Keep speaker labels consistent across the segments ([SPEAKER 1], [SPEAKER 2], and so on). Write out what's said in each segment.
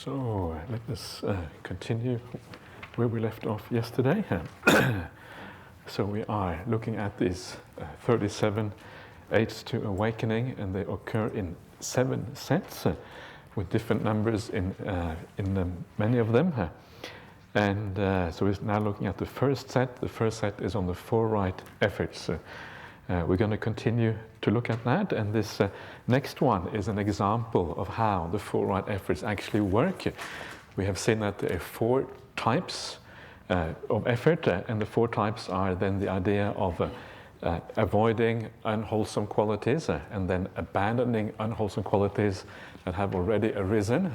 [SPEAKER 1] So let us continue where we left off yesterday. So we are looking at these 37 aids to awakening, and they occur in 7 sets with different numbers in many of them. And so we're now looking at the first set. The first set is on the 4 right efforts. We're going to continue to look at that, and this next one is an example of how the 4 right efforts actually work. We have seen that there are 4 types of effort, and the 4 types are then the idea of avoiding unwholesome qualities, and then abandoning unwholesome qualities that have already arisen,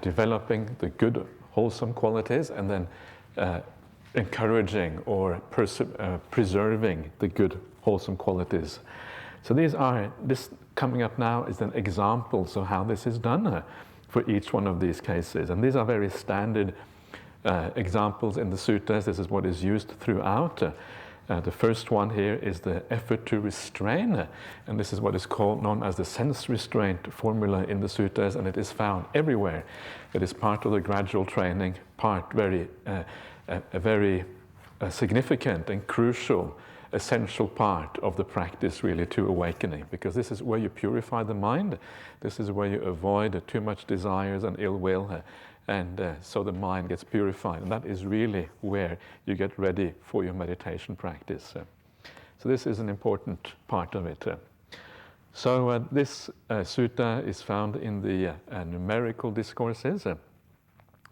[SPEAKER 1] developing the good wholesome qualities, and then encouraging or preserving the good wholesome qualities. So this coming up now is then examples of how this is done for each one of these cases. And these are very standard examples in the suttas. This is what is used throughout. The first one here is the effort to restrain, and this is what is known as the sense restraint formula in the suttas, and it is found everywhere. It is part of the gradual training, a very significant and crucial, essential part of the practice really to awakening, because this is where you purify the mind, this is where you avoid too much desires and ill will, and so the mind gets purified, and that is really where you get ready for your meditation practice. So this is an important part of it. So this sutta is found in the numerical discourses.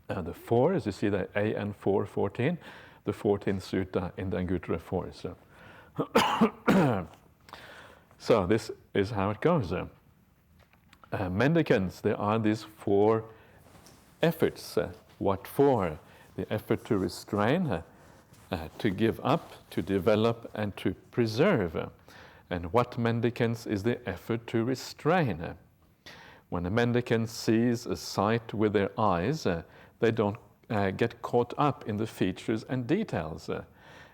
[SPEAKER 1] The 4, as you see, the AN 4:14, the 14th sutta in the Anguttara 4. So this is how it goes. Mendicants, there are these 4 efforts. What for? The effort to restrain, to give up, to develop, and to preserve. And what mendicants is the effort to restrain? When a mendicant sees a sight with their eyes, they don't get caught up in the features and details.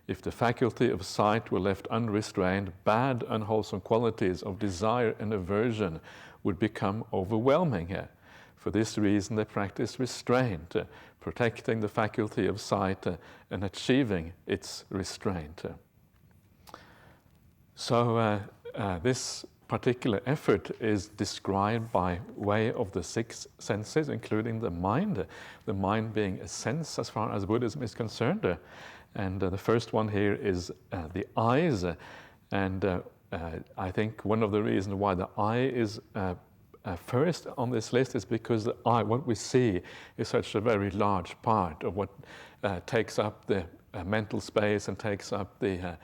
[SPEAKER 1] If the faculty of sight were left unrestrained, bad, unwholesome qualities of desire and aversion would become overwhelming. For this reason, they practice restraint, protecting the faculty of sight and achieving its restraint. So this particular effort is described by way of the 6 senses, including the mind being a sense as far as Buddhism is concerned. And the first one here is the eyes. And I think one of the reasons why the eye is first on this list is because the eye, what we see, is such a very large part of what takes up the mental space and takes up the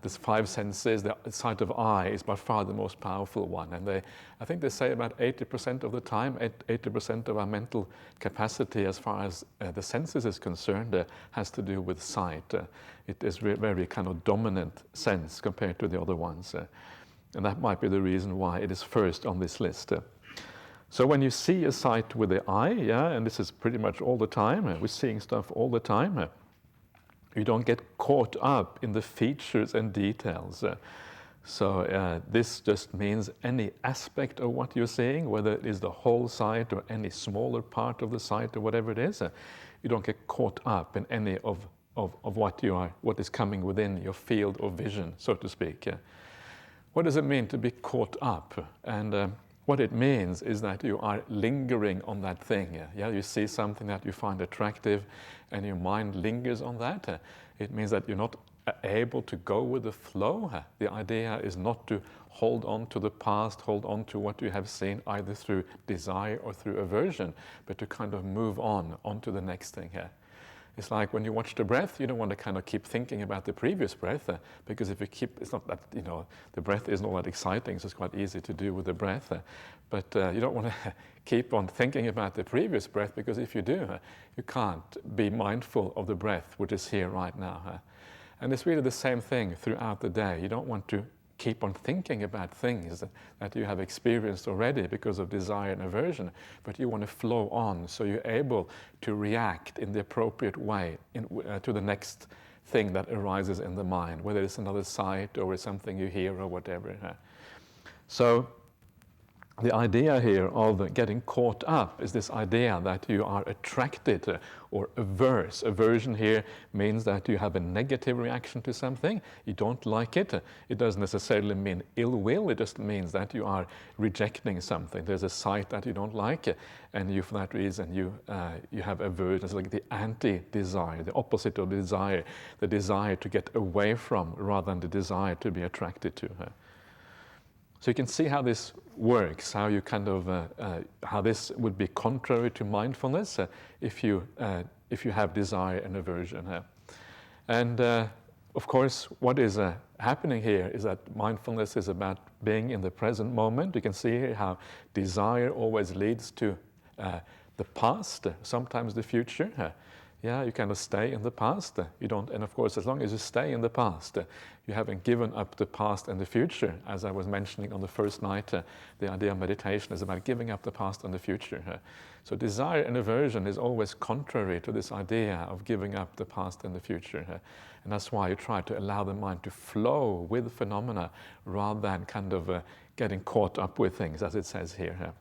[SPEAKER 1] 5 senses. The sight of eye is by far the most powerful one, and I think they say about 80% of the time, 80% of our mental capacity as far as the senses is concerned has to do with sight. It is very kind of dominant sense compared to the other ones, and that might be the reason why it is first on this list. So when you see a sight with the eye, and this is pretty much all the time, we're seeing stuff all the time, you don't get caught up in the features and details. So this just means any aspect of what you're seeing, whether it is the whole sight or any smaller part of the sight or whatever it is, you don't get caught up in any of what is coming within your field of vision, so to speak. What does it mean to be caught up? And what it means is that you are lingering on that thing. You see something that you find attractive and your mind lingers on that. It means that you're not able to go with the flow. The idea is not to hold on to the past, hold on to what you have seen either through desire or through aversion, but to kind of move on to the next thing here. It's like when you watch the breath, you don't want to kind of keep thinking about the previous breath, because if you keep, it's not that, the breath isn't all that exciting, so it's quite easy to do with the breath. But you don't want to keep on thinking about the previous breath, because if you do, you can't be mindful of the breath which is here right now. And it's really the same thing throughout the day. You don't want to keep on thinking about things that you have experienced already because of desire and aversion, but you want to flow on so you're able to react in the appropriate way to the next thing that arises in the mind, whether it's another sight or it's something you hear or whatever. So the idea here of getting caught up is this idea that you are attracted or averse. Aversion here means that you have a negative reaction to something. You don't like it. It doesn't necessarily mean ill will. It just means that you are rejecting something. There's a sight that you don't like, and you, for that reason, you have aversion. It's like the anti-desire, the opposite of desire, the desire to get away from rather than the desire to be attracted to. So you can see how this works, how you kind of how this would be contrary to mindfulness if you have desire and aversion. And of course, what is happening here is that mindfulness is about being in the present moment. You can see here how desire always leads to the past, sometimes the future. Yeah, you kind of stay in the past. You don't, and of course, as long as you stay in the past, you haven't given up the past and the future. As I was mentioning on the first night, the idea of meditation is about giving up the past and the future. So desire and aversion is always contrary to this idea of giving up the past and the future. And that's why you try to allow the mind to flow with phenomena rather than kind of getting caught up with things, as it says here.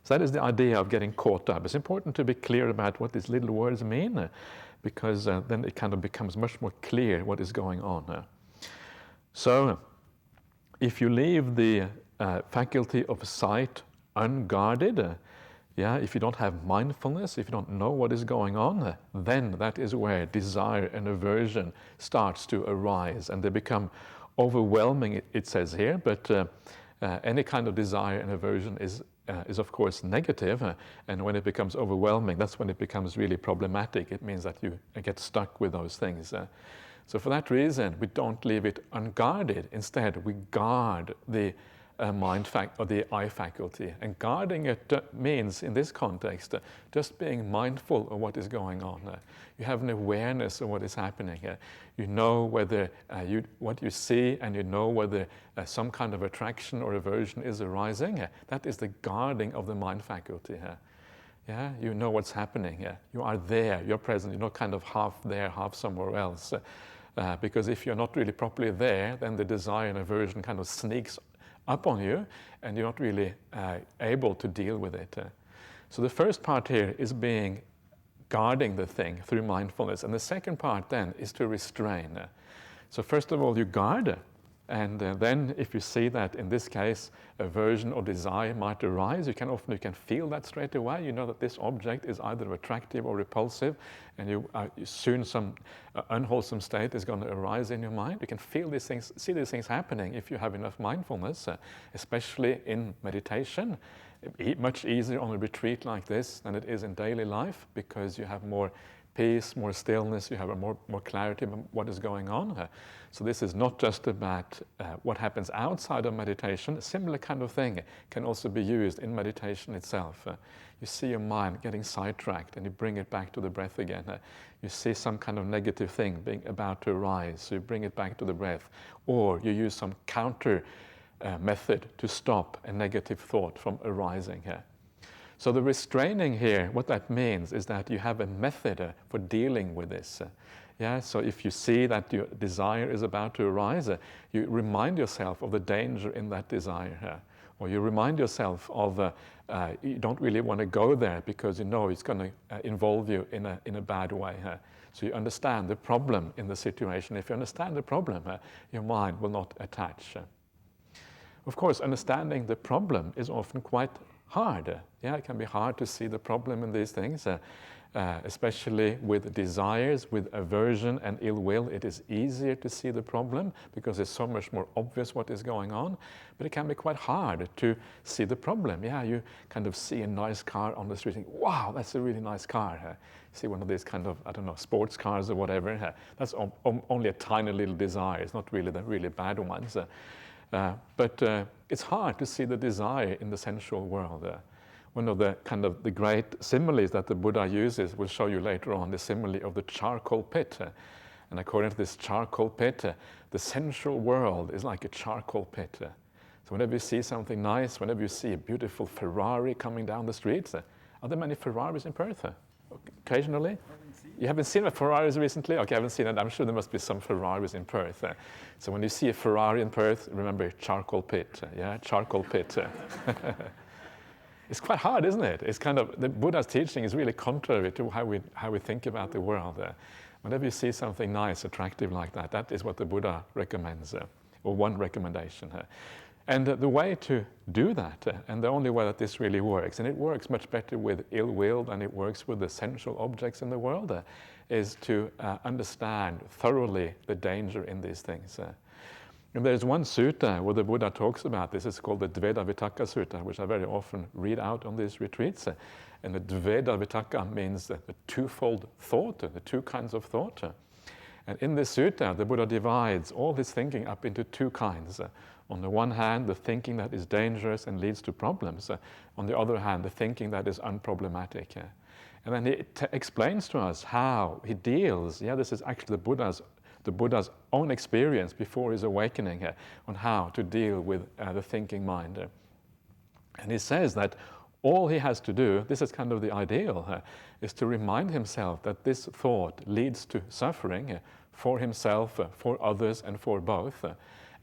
[SPEAKER 1] So that is the idea of getting caught up. It's important to be clear about what these little words mean, because then it kind of becomes much more clear what is going on. So if you leave the faculty of sight unguarded, if you don't have mindfulness, if you don't know what is going on, then that is where desire and aversion starts to arise, and they become overwhelming, it says here, but any kind of desire and aversion is of course negative, and when it becomes overwhelming, that's when it becomes really problematic. It means that you get stuck with those things. So for that reason, we don't leave it unguarded. Instead, we guard the mind or the eye faculty. And guarding it means, in this context, just being mindful of what is going on. You have an awareness of what is happening. You know whether what you see, and you know whether some kind of attraction or aversion is arising. That is the guarding of the mind faculty. Yeah, you know what's happening. You are there, you're present, you're not kind of half there, half somewhere else. Because if you're not really properly there, then the desire and aversion kind of sneaks up on you, and you're not really able to deal with it. So the first part here is guarding the thing through mindfulness, and the second part then is to restrain. So first of all, you guard, and then if you see that in this case aversion or desire might arise, you can feel that straight away. You know that this object is either attractive or repulsive, and soon some unwholesome state is going to arise in your mind. You can feel these things, see these things happening if you have enough mindfulness, especially in meditation. Much easier on a retreat like this than it is in daily life, because you have more peace, more stillness, you have more clarity about what is going on. So this is not just about what happens outside of meditation. A similar kind of thing can also be used in meditation itself. You see your mind getting sidetracked, and you bring it back to the breath again. You see some kind of negative thing being about to arise, so you bring it back to the breath. Or you use some counter method to stop a negative thought from arising here. So the restraining here, what that means is that you have a method for dealing with this. So if you see that your desire is about to arise, you remind yourself of the danger in that desire. Or you remind yourself of you don't really want to go there because you know it's going to involve you in a bad way. So you understand the problem in the situation. If you understand the problem, your mind will not attach. Of course, understanding the problem is often quite hard. It can be hard to see the problem in these things, especially with desires, with aversion and ill will. It is easier to see the problem because it's so much more obvious what is going on, but it can be quite hard to see the problem. You kind of see a nice car on the street and think, wow, that's a really nice car. See one of these kind of, I don't know, sports cars or whatever. That's only a tiny little desire. It's not really the really bad ones. But it's hard to see the desire in the sensual world. One of the great similes that the Buddha uses, will show you later on, the simile of the charcoal pit. And according to this charcoal pit, the sensual world is like a charcoal pit. So whenever you see something nice, whenever you see a beautiful Ferrari coming down the streets, are there many Ferraris in Perth? Occasionally? You haven't seen a Ferraris recently? Okay, I haven't seen it. I'm sure there must be some Ferraris in Perth. So when you see a Ferrari in Perth, remember charcoal pit. Charcoal pit. It's quite hard, isn't it? It's kind of, the Buddha's teaching is really contrary to how we think about the world. Whenever you see something nice, attractive like that, that is what the Buddha recommends, or one recommendation. And the way to do that, and the only way that this really works, and it works much better with ill will than it works with the sensual objects in the world, is to understand thoroughly the danger in these things. And there's one sutta where the Buddha talks about this. It's called the Dveda Vitakka Sutta, which I very often read out on these retreats. And the Dveda Vitakka means the twofold thought, the two kinds of thought. And in this sutta, the Buddha divides all his thinking up into two kinds. On the one hand, the thinking that is dangerous and leads to problems. On the other hand, the thinking that is unproblematic. And then he explains to us how he deals. This is actually the Buddha's own experience before his awakening on how to deal with the thinking mind. And he says that all he has to do, this is kind of the ideal, is to remind himself that this thought leads to suffering for himself, for others, and for both.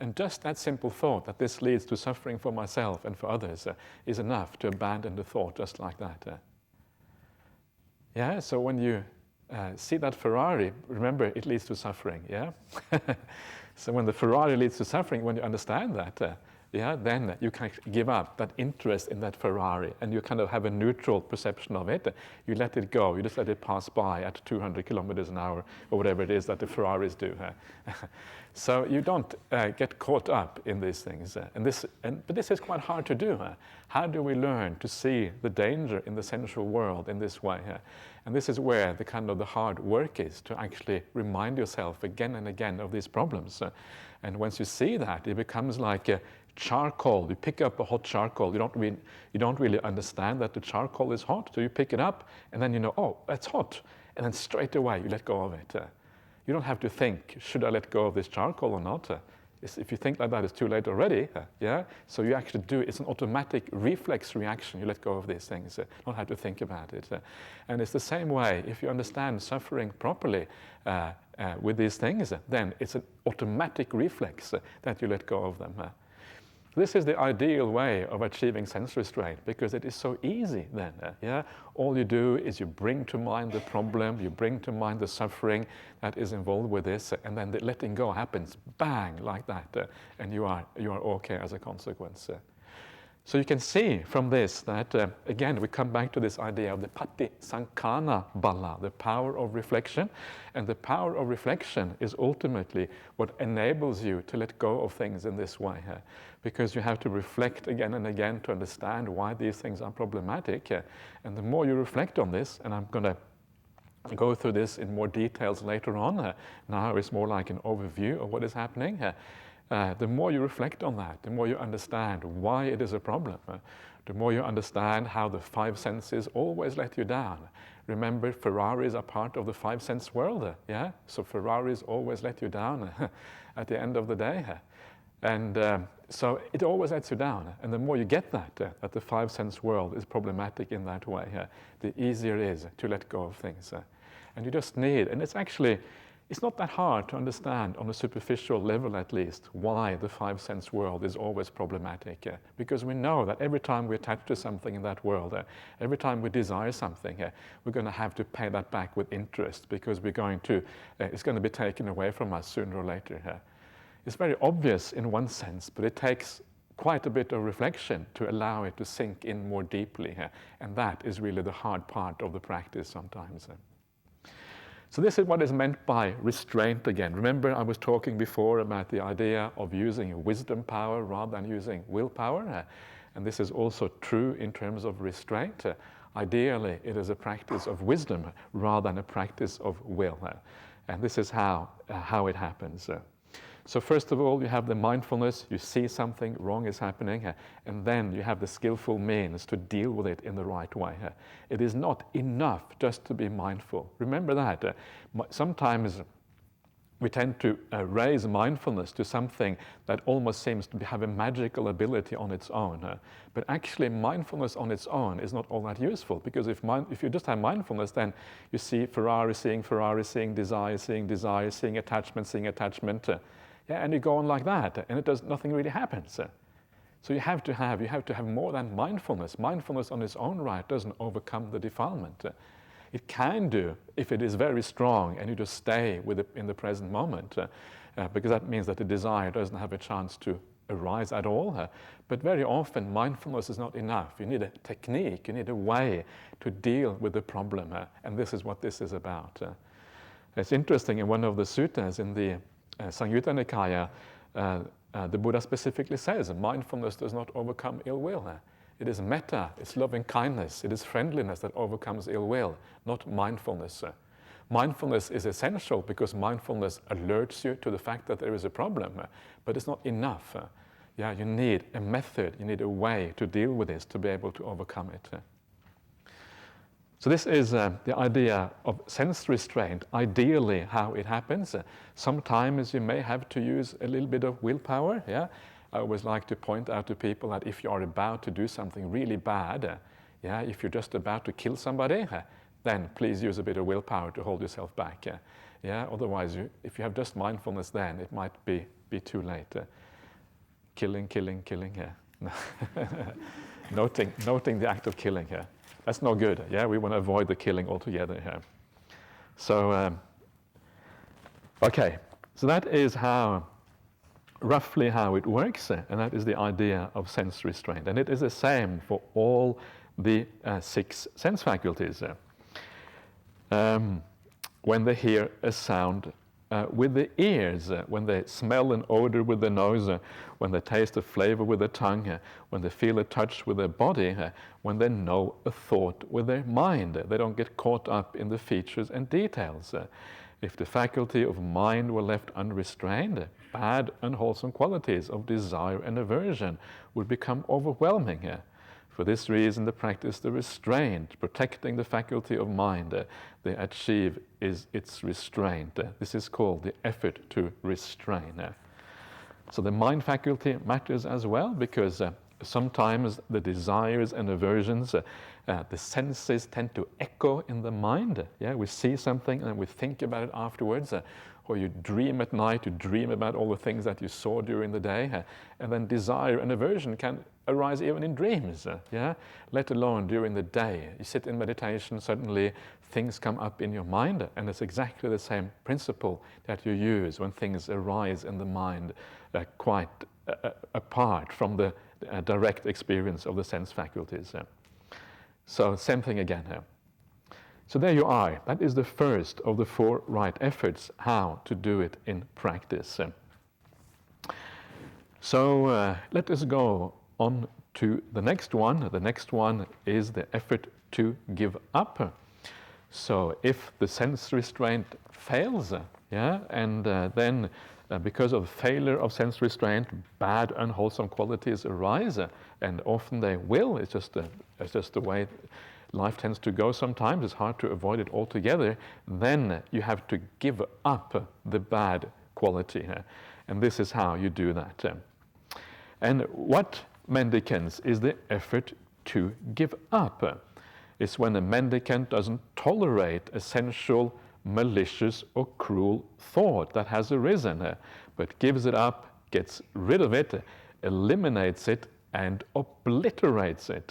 [SPEAKER 1] And just that simple thought that this leads to suffering for myself and for others is enough to abandon the thought just like that. So when you see that Ferrari, remember it leads to suffering, So when the Ferrari leads to suffering, when you understand that, then you can give up that interest in that Ferrari and you kind of have a neutral perception of it. You let it go, you just let it pass by at 200 kilometers an hour or whatever it is that the Ferraris do. So you don't get caught up in these things. But this is quite hard to do. How do we learn to see the danger in the sensual world in this way? And this is where the kind of the hard work is, to actually remind yourself again and again of these problems. And once you see that, it becomes like a charcoal. You pick up a hot charcoal. You don't really understand that the charcoal is hot, so you pick it up, and then you know, oh, that's hot. And then straight away you let go of it. You don't have to think, should I let go of this charcoal or not? If you think like that, it's too late already. So you actually do, it's an automatic reflex reaction. You let go of these things. You don't have to think about it. And it's the same way, if you understand suffering properly with these things, then it's an automatic reflex that you let go of them. This is the ideal way of achieving sense restraint, because it is so easy then. All you do is you bring to mind the problem, you bring to mind the suffering that is involved with this, and then the letting go happens, bang, like that, and you are okay as a consequence. So you can see from this that, again, we come back to this idea of the pati sankhana bala, the power of reflection. And the power of reflection is ultimately what enables you to let go of things in this way. Because you have to reflect again and again to understand why these things are problematic. And the more you reflect on this, and I'm going to go through this in more details later on. Now it's more like an overview of what is happening. The more you reflect on that, the more you understand why it is a problem. The more you understand how the five senses always let you down. Remember, Ferraris are part of the five sense world. So Ferraris always let you down at the end of the day. And so it always lets you down. And the more you get that the five sense world is problematic in that way, the easier it is to let go of things. And you just need, and it's not that hard to understand on a superficial level at least why the five sense world is always problematic. Because we know that every time we attach to something in that world, every time we desire something, we're going to have to pay that back with interest, because it's going to be taken away from us sooner or later. It's very obvious in one sense, but it takes quite a bit of reflection to allow it to sink in more deeply. And that is really the hard part of the practice sometimes. So this is what is meant by restraint again. Remember, I was talking before about the idea of using wisdom power rather than using willpower. And this is also true in terms of restraint. Ideally, it is a practice of wisdom rather than a practice of will. And this is how it happens. So first of all, you have the mindfulness, you see something wrong is happening, and then you have the skillful means to deal with it in the right way. It is not enough just to be mindful. Remember that. Sometimes we tend to raise mindfulness to something that almost seems to have a magical ability on its own. But actually, mindfulness on its own is not all that useful, because if you just have mindfulness, then you see Ferrari, seeing desire, seeing attachment, and you go on like that, and nothing really happens. So you have to have more than mindfulness. Mindfulness on its own right doesn't overcome the defilement. It can do if it is very strong and you just stay with it in the present moment, because that means that the desire doesn't have a chance to arise at all. But very often mindfulness is not enough. You need a technique, you need a way to deal with the problem, and this is what this is about. It's interesting, in one of the suttas in the Samyutta Nikaya, the Buddha specifically says mindfulness does not overcome ill will. It is metta, it's loving kindness, it is friendliness that overcomes ill will, not mindfulness. Mindfulness is essential because mindfulness alerts you to the fact that there is a problem, but it's not enough. You need a method, you need a way to deal with this to be able to overcome it. So this is the idea of sense restraint, ideally how it happens. Sometimes you may have to use a little bit of willpower. I always like to point out to people that if you are about to do something really bad, if you're just about to kill somebody, then please use a bit of willpower to hold yourself back. Otherwise, if you have just mindfulness, then it might be too late. Killing. Noting the act of killing here. That's no good. We want to avoid the killing altogether here. So, okay. So that is roughly how it works, and that is the idea of sense restraint. And it is the same for all the 6 sense faculties. When they hear a sound with the ears, when they smell an odor with the nose, when they taste a flavor with the tongue, when they feel a touch with their body, when they know a thought with their mind. They don't get caught up in the features and details. If the faculty of mind were left unrestrained, bad, unwholesome qualities of desire and aversion would become overwhelming. For this reason, the practice of restraint, protecting the faculty of mind, they achieve is its restraint. This is called the effort to restrain. So the mind faculty matters as well, because sometimes the desires and aversions, the senses tend to echo in the mind. We see something and we think about it afterwards. Or you dream at night, you dream about all the things that you saw during the day. And then desire and aversion can arise even in dreams, let alone during the day. You sit in meditation, suddenly things come up in your mind, and it's exactly the same principle that you use when things arise in the mind, quite apart from the direct experience of the sense faculties. So same thing again here. So there you are. That is the first of the 4 right efforts, how to do it in practice. So let us go on to the next one. The next one is the effort to give up. So if the sense restraint fails, and then because of failure of sense restraint, bad, unwholesome qualities arise, and often they will. It's just the way life tends to go sometimes. It's hard to avoid it altogether. Then you have to give up the bad quality. And this is how you do that. And what mendicants is the effort to give up? It's when a mendicant doesn't tolerate a sensual, malicious, or cruel thought that has arisen, but gives it up, gets rid of it, eliminates it, and obliterates it.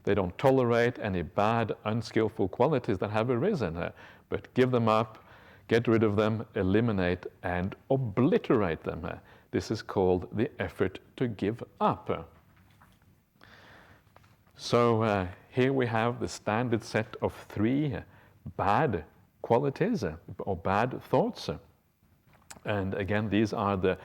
[SPEAKER 1] They don't tolerate any bad, unskillful qualities that have arisen, but give them up, get rid of them, eliminate, and obliterate them. This is called the effort to give up. So here we have the standard set of 3 bad qualities or bad thoughts. And again, these are the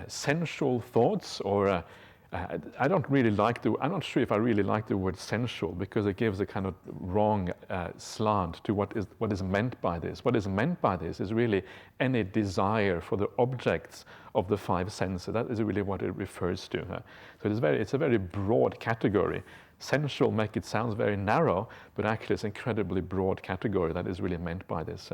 [SPEAKER 1] sensual thoughts, or I'm not sure if I really like the word sensual, because it gives a kind of wrong slant to what is meant by this. What is meant by this is really any desire for the objects of the 5 senses. That is really what it refers to. So it's a very broad category. Sensual make it sound very narrow, but actually it's an incredibly broad category that is really meant by this.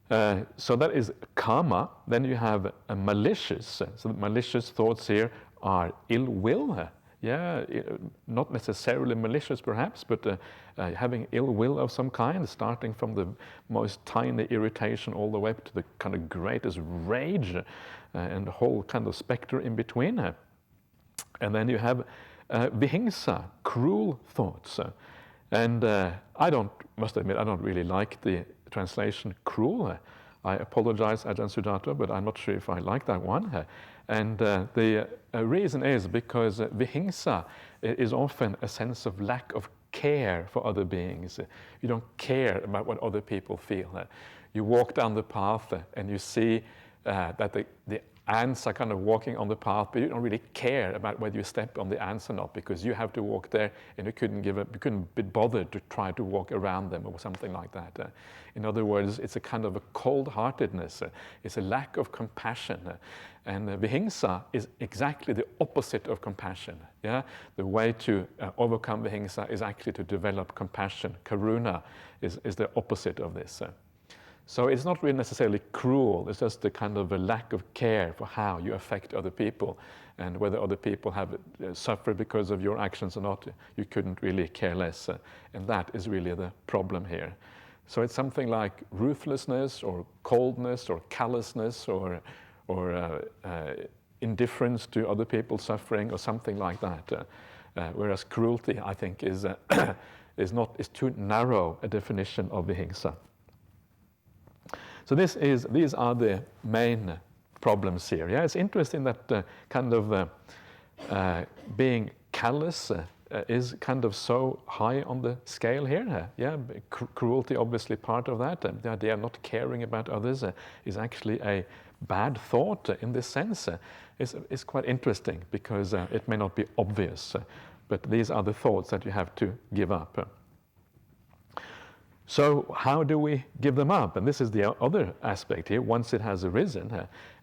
[SPEAKER 1] So that is karma. Then you have malicious. So the malicious thoughts here are ill will. Not necessarily malicious perhaps, but having ill will of some kind, starting from the most tiny irritation all the way up to the kind of greatest rage, and the whole kind of spectrum in between. And then you have vihingsa, cruel thoughts. And must admit, I don't really like the translation cruel. I apologize, Ajahn Sudatta, but I'm not sure if I like that one. And the reason is because vihingsa is often a sense of lack of care for other beings. You don't care about what other people feel. You walk down the path and you see that the ants are kind of walking on the path, but you don't really care about whether you step on the ants or not, because you have to walk there, and you couldn't be bothered to try to walk around them or something like that. In other words, it's a kind of a cold-heartedness. It's a lack of compassion. And vihingsa is exactly the opposite of compassion. Yeah, the way to overcome vihingsa is actually to develop compassion. Karuna is the opposite of this. So it's not really necessarily cruel, it's just a kind of a lack of care for how you affect other people, and whether other people have suffered because of your actions or not, you couldn't really care less. And that is really the problem here. So it's something like ruthlessness or coldness or callousness or indifference to other people's suffering or something like that. Whereas cruelty, I think, is too narrow a definition of vihingsa. So these are the main problems here. Yeah, it's interesting that being callous is kind of so high on the scale here. Yeah, cruelty obviously part of that. The idea of not caring about others is actually a bad thought in this sense. Is quite interesting because it may not be obvious, but these are the thoughts that you have to give up. So how do we give them up? And this is the other aspect here, once it has arisen.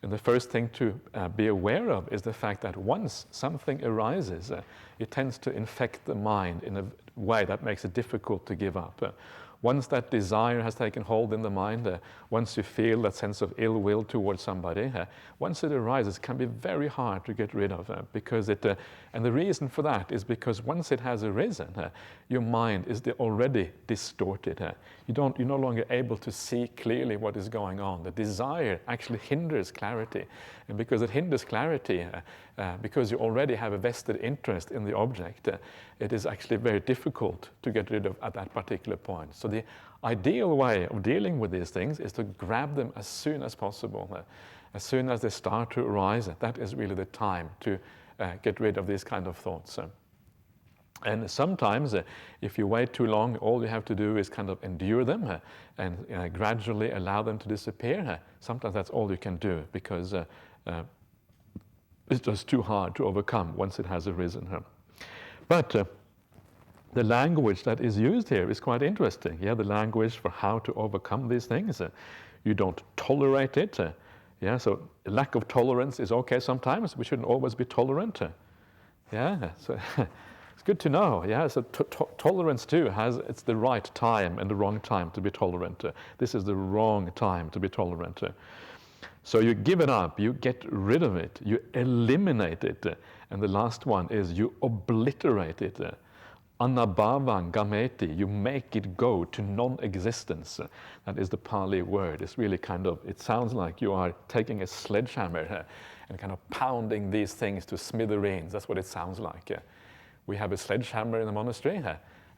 [SPEAKER 1] And the first thing to be aware of is the fact that once something arises, it tends to infect the mind in a way that makes it difficult to give up. Once that desire has taken hold in the mind, once you feel that sense of ill will towards somebody, once it arises, it can be very hard to get rid of, because and the reason for that is because once it has arisen, your mind is already distorted. You're no longer able to see clearly what is going on. The desire actually hinders clarity, and because it hinders clarity, because you already have a vested interest in the object, it is actually very difficult to get rid of at that particular point. So the ideal way of dealing with these things is to grab them as soon as possible. As soon as they start to arise, that is really the time to get rid of these kind of thoughts. And sometimes, if you wait too long, all you have to do is kind of endure them and gradually allow them to disappear. Sometimes that's all you can do, because it's just too hard to overcome once it has arisen. But the language that is used here is quite interesting. Yeah, the language for how to overcome these things. You don't tolerate it. Yeah, so lack of tolerance is okay sometimes. We shouldn't always be tolerant. Yeah, so it's good to know. Yeah, so tolerance too it's the right time and the wrong time to be tolerant. This is the wrong time to be tolerant. So you give it up, you get rid of it, you eliminate it. And the last one is you obliterate it. Anabhavan gameti, you make it go to non-existence. That is the Pali word. It's really it sounds like you are taking a sledgehammer and kind of pounding these things to smithereens. That's what it sounds like. We have a sledgehammer in the monastery,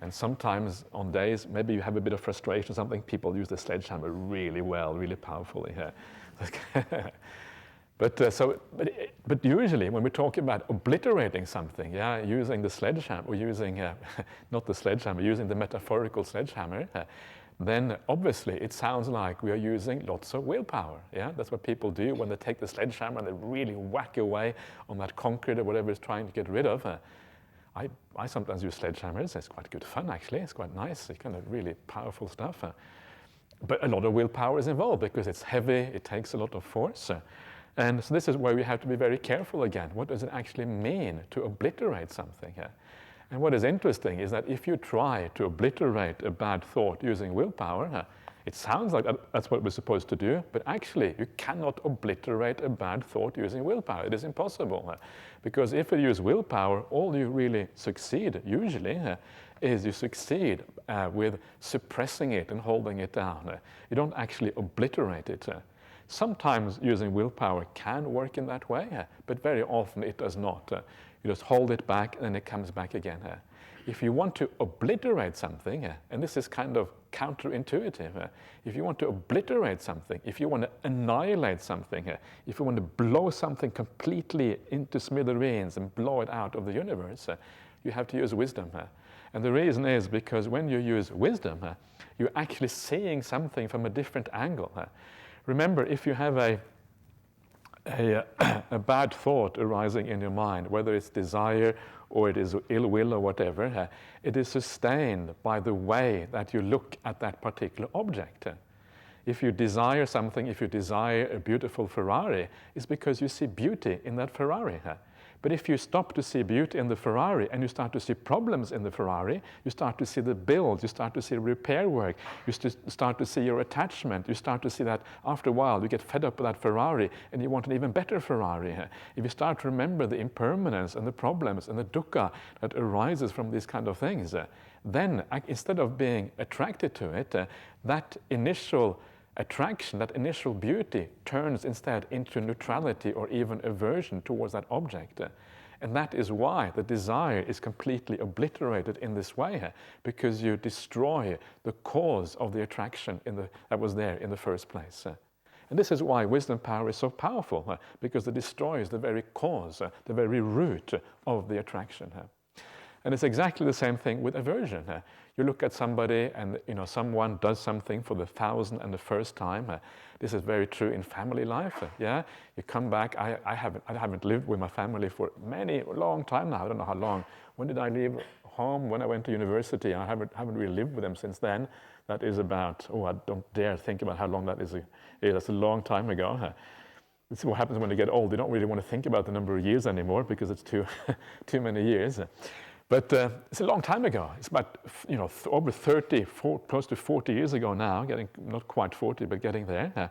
[SPEAKER 1] and sometimes on days, maybe you have a bit of frustration or something, people use the sledgehammer really well, really powerfully. But usually when we talk about obliterating something, using the sledgehammer, or using, not the sledgehammer, using the metaphorical sledgehammer, then obviously it sounds like we are using lots of willpower. Yeah, that's what people do when they take the sledgehammer and they really whack away on that concrete or whatever it's trying to get rid of. I sometimes use sledgehammers. It's quite good fun, actually. It's quite nice. It's kind of really powerful stuff. But a lot of willpower is involved because it's heavy, it takes a lot of force. And so this is where we have to be very careful again. What does it actually mean to obliterate something? And what is interesting is that if you try to obliterate a bad thought using willpower, it sounds like that's what we're supposed to do, but actually you cannot obliterate a bad thought using willpower. It is impossible. Because if you use willpower, all you really succeed, usually, is you succeed with suppressing it and holding it down. You don't actually obliterate it. Sometimes using willpower can work in that way, but very often it does not. You just hold it back, and then it comes back again. If you want to obliterate something, and this is kind of counterintuitive, if you want to obliterate something, if you want to annihilate something, if you want to blow something completely into smithereens and blow it out of the universe, you have to use wisdom. And the reason is because when you use wisdom, you're actually seeing something from a different angle. Remember, if you have a bad thought arising in your mind, whether it's desire or it is ill will or whatever, it is sustained by the way that you look at that particular object. If you desire something, if you desire a beautiful Ferrari, it's because you see beauty in that Ferrari. But if you stop to see beauty in the Ferrari and you start to see problems in the Ferrari, you start to see the build, you start to see repair work, you start to see your attachment, you start to see that after a while you get fed up with that Ferrari and you want an even better Ferrari. If you start to remember the impermanence and the problems and the dukkha that arises from these kind of things, then instead of being attracted to it, that initial attraction, that initial beauty, turns instead into neutrality or even aversion towards that object. And that is why the desire is completely obliterated in this way, because you destroy the cause of the attraction that was there in the first place. And this is why wisdom power is so powerful, because it destroys the very cause, the very root of the attraction. And it's exactly the same thing with aversion. You look at somebody and someone does something for the 1,001st time. This is very true in family life. You come back. I haven't lived with my family for long time now. I don't know how long. When did I leave home? When I went to university. I haven't really lived with them since then. That is about, I don't dare think about how long that is. That's a long time ago. This is what happens when you get old. You don't really want to think about the number of years anymore because it's too many years. But it's a long time ago. It's about over 30, close to 40 years ago now, getting not quite 40, but getting there.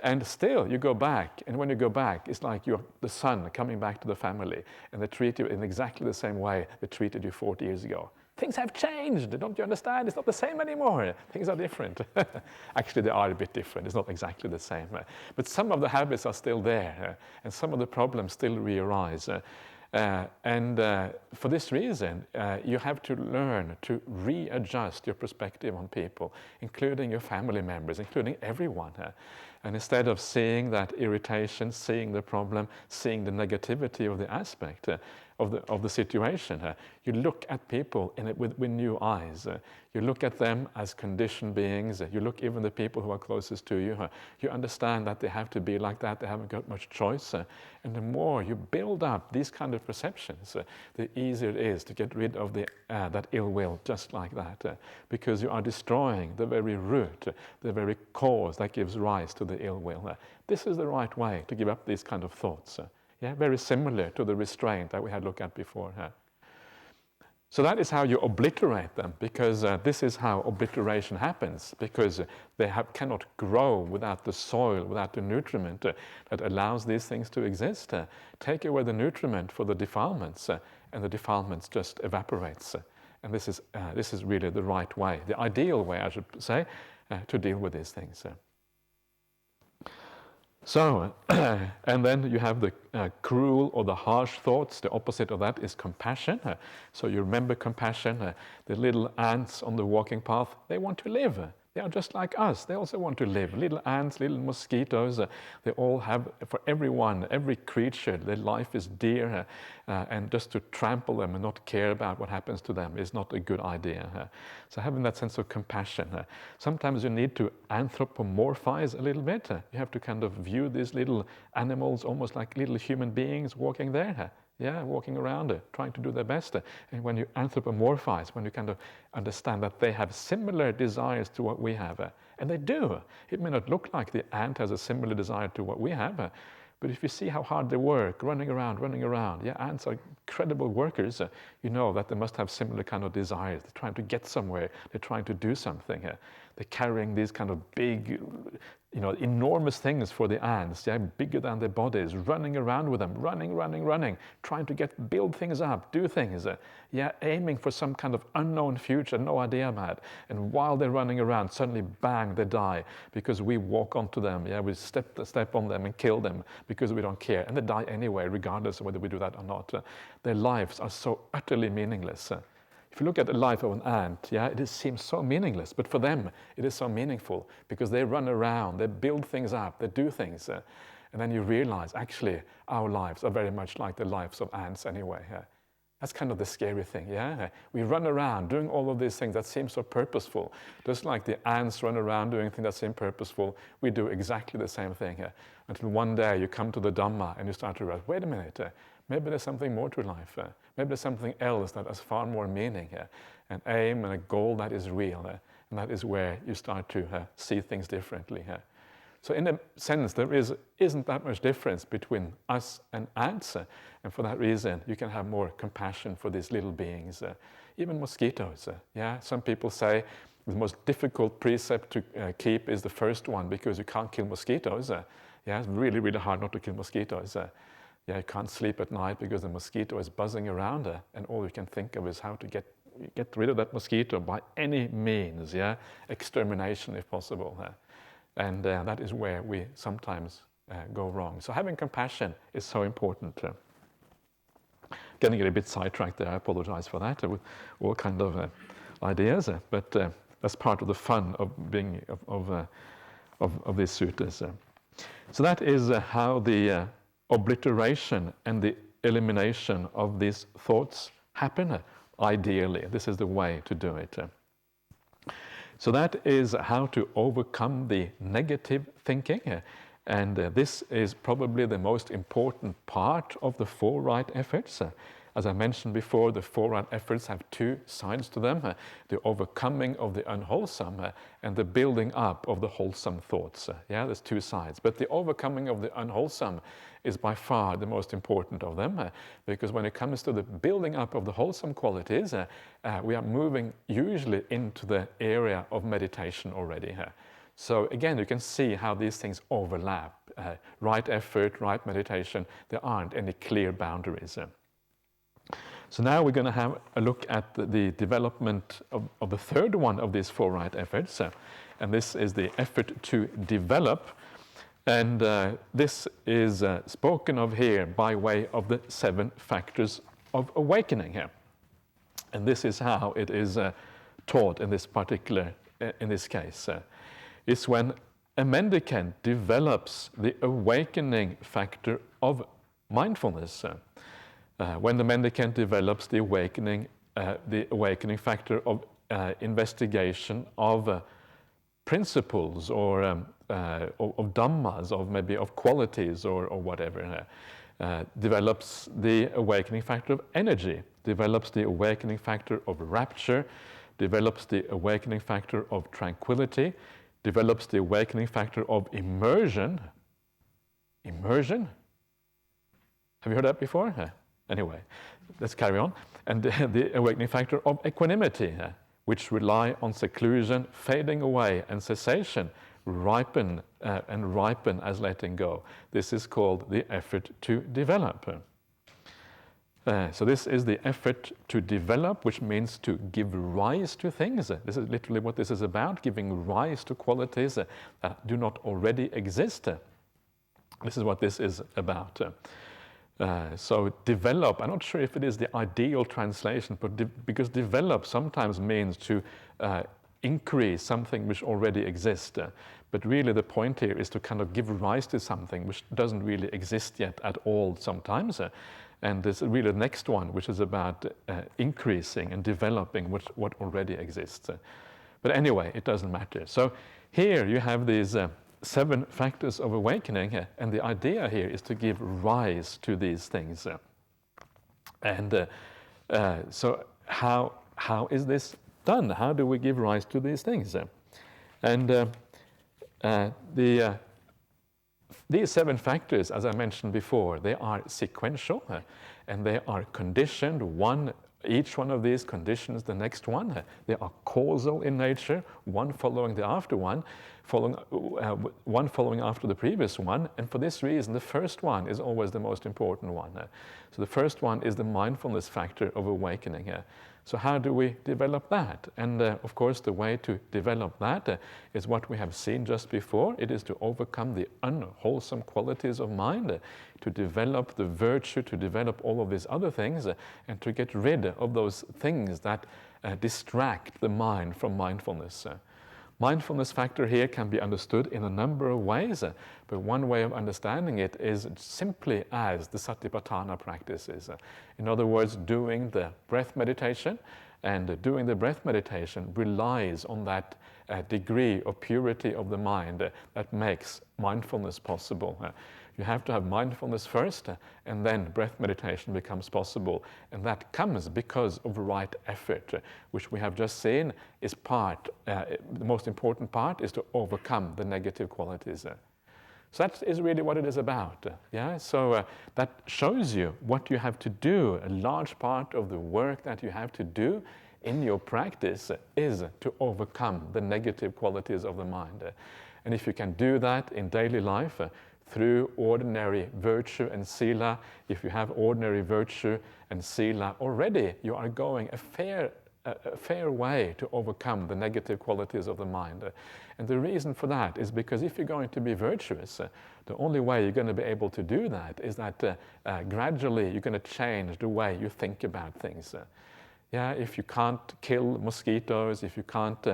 [SPEAKER 1] And still, you go back, and when you go back, it's like you're the son coming back to the family, and they treat you in exactly the same way they treated you 40 years ago. Things have changed, don't you understand? It's not the same anymore. Things are different. Actually, they are a bit different. It's not exactly the same. But some of the habits are still there, and some of the problems still re-arise. For this reason, you have to learn to readjust your perspective on people, including your family members, including everyone. And instead of seeing that irritation, seeing the problem, seeing the negativity of the aspect of the situation, you look at people with new eyes. You look at them as conditioned beings. You look even the people who are closest to you. You understand that they have to be like that. They haven't got much choice. And the more you build up these kind of perceptions, the easier it is to get rid of that ill will just like that. Because you are destroying the very root, the very cause that gives rise to the ill will. This is the right way to give up these kind of thoughts. Very similar to the restraint that we had looked at before. So that is how you obliterate them, because this is how obliteration happens, because they cannot grow without the soil, without the nutriment that allows these things to exist. Take away the nutriment for the defilements, and the defilements just evaporates. And this is really the right way, the ideal way, I should say, to deal with these things. So, and then you have the cruel or the harsh thoughts. The opposite of that is compassion. So you remember compassion. The little ants on the walking path, they want to live. They are just like us. They also want to live. Little ants, little mosquitoes, they all have, for everyone, every creature, their life is dear. And just to trample them and not care about what happens to them is not a good idea. So having that sense of compassion. Sometimes you need to anthropomorphize a little bit. You have to kind of view these little animals almost like little human beings walking there. Walking around, trying to do their best. And when you anthropomorphize, when you kind of understand that they have similar desires to what we have, and they do. It may not look like the ant has a similar desire to what we have, but if you see how hard they work, running around, ants are incredible workers. You know that they must have similar kind of desires. They're trying to get somewhere. They're trying to do something. They're carrying these kind of big enormous things for the ants, bigger than their bodies, running around with them, running, trying to build things up, do things, aiming for some kind of unknown future, no idea about. And while they're running around, suddenly bang, they die because we walk onto them, we step on them and kill them because we don't care, and they die anyway, regardless of whether we do that or not. Their lives are so utterly meaningless. If you look at the life of an ant, it seems so meaningless, but for them it is so meaningful because they run around, they build things up, they do things, and then you realize actually our lives are very much like the lives of ants anyway. That's kind of the scary thing, We run around doing all of these things that seem so purposeful. Just like the ants run around doing things that seem purposeful, we do exactly the same thing until one day you come to the Dhamma and you start to realize, wait a minute, maybe there's something more to life. Maybe there's something else that has far more meaning, an aim and a goal that is real. And that is where you start to see things differently. So in a sense, there isn't that much difference between us and ants. And for that reason, you can have more compassion for these little beings. Even mosquitoes. Some people say the most difficult precept to keep is the first one because you can't kill mosquitoes. It's really, really hard not to kill mosquitoes. You can't sleep at night because the mosquito is buzzing around, and all you can think of is how to get rid of that mosquito by any means, extermination if possible. And that is where we sometimes go wrong. So having compassion is so important. Getting a bit sidetracked there, I apologize for that, with all kind of ideas, but that's part of the fun of being of these suttas. So that is how the obliteration and the elimination of these thoughts happen, ideally. This is the way to do it. So that is how to overcome the negative thinking, and this is probably the most important part of the four right efforts. As I mentioned before, the four right efforts have two sides to them, the overcoming of the unwholesome and the building up of the wholesome thoughts. There's two sides. But the overcoming of the unwholesome is by far the most important of them, because when it comes to the building up of the wholesome qualities, we are moving usually into the area of meditation already. So again, you can see how these things overlap. Right effort, right meditation, there aren't any clear boundaries. So now we're going to have a look at the development of the third one of these four right efforts, and this is the effort to develop, and this is spoken of here by way of the 7 factors of awakening here, and this is how it is taught in this case. It's when a mendicant develops the awakening factor of mindfulness. When the mendicant develops the awakening factor of investigation of principles or of dhammas, of qualities or whatever, develops the awakening factor of energy, develops the awakening factor of rapture, develops the awakening factor of tranquility, develops the awakening factor of immersion. Immersion? Have you heard that before? Anyway, let's carry on. And the awakening factor of equanimity, which rely on seclusion, fading away, and cessation, ripen as letting go. This is called the effort to develop. So this is the effort to develop, which means to give rise to things. This is literally what this is about, giving rise to qualities that do not already exist. This is what this is about. So develop, I'm not sure if it is the ideal translation, but because develop sometimes means to increase something which already exists. But really the point here is to kind of give rise to something which doesn't really exist yet at all sometimes. And there's really the next one, which is about increasing and developing what already exists. But anyway, it doesn't matter. So here you have these 7 factors of awakening, and the idea here is to give rise to these things. And so how is this done? How do we give rise to these things? And these 7 factors, as I mentioned before, they are sequential and they are conditioned one each one of these conditions the next one. They are causal in nature, one following the after one, one following after the previous one, and for this reason the first one is always the most important one. So the first one is the mindfulness factor of awakening. So how do we develop that? And of course the way to develop that is what we have seen just before. It is to overcome the unwholesome qualities of mind, to develop the virtue, to develop all of these other things, and to get rid of those things that distract the mind from mindfulness. Mindfulness factor here can be understood in a number of ways, but one way of understanding it is simply as the Satipatthana practices. In other words, doing the breath meditation, and doing the breath meditation relies on that degree of purity of the mind that makes mindfulness possible. You have to have mindfulness first, and then breath meditation becomes possible. And that comes because of right effort, which we have just seen is the most important part is to overcome the negative qualities. So that is really what it is about. So that shows you what you have to do. A large part of the work that you have to do in your practice is to overcome the negative qualities of the mind. And if you can do that in daily life, through ordinary virtue and sila, if you have ordinary virtue and sila, already you are going a fair way to overcome the negative qualities of the mind. And the reason for that is because if you're going to be virtuous, the only way you're going to be able to do that is that gradually you're going to change the way you think about things. If you can't kill mosquitoes, if you can't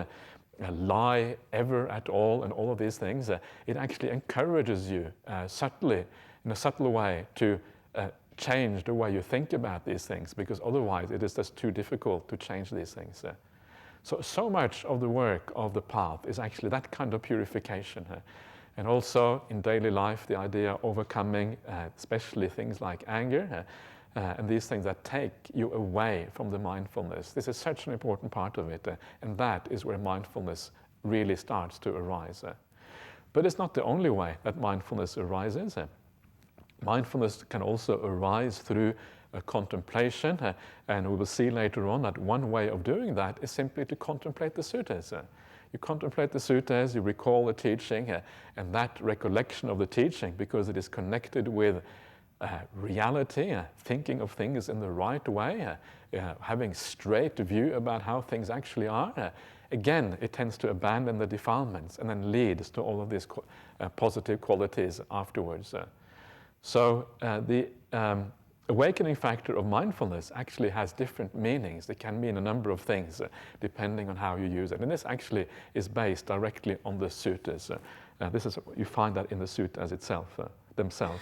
[SPEAKER 1] lie ever at all, and all of these things, it actually encourages you subtly, in a subtle way, to change the way you think about these things, because otherwise it is just too difficult to change these things. So much of the work of the path is actually that kind of purification. And also in daily life, the idea of overcoming especially things like anger, and these things that take you away from the mindfulness. This is such an important part of it, and that is where mindfulness really starts to arise. But it's not the only way that mindfulness arises. Mindfulness can also arise through contemplation, and we will see later on that one way of doing that is simply to contemplate the suttas. You contemplate the suttas, you recall the teaching, and that recollection of the teaching, because it is connected with reality, thinking of things in the right way, having straight view about how things actually are, again, it tends to abandon the defilements and then leads to all of these positive qualities afterwards. So the awakening factor of mindfulness actually has different meanings. It can mean a number of things depending on how you use it. And this actually is based directly on the suttas. You find that in the suttas themselves.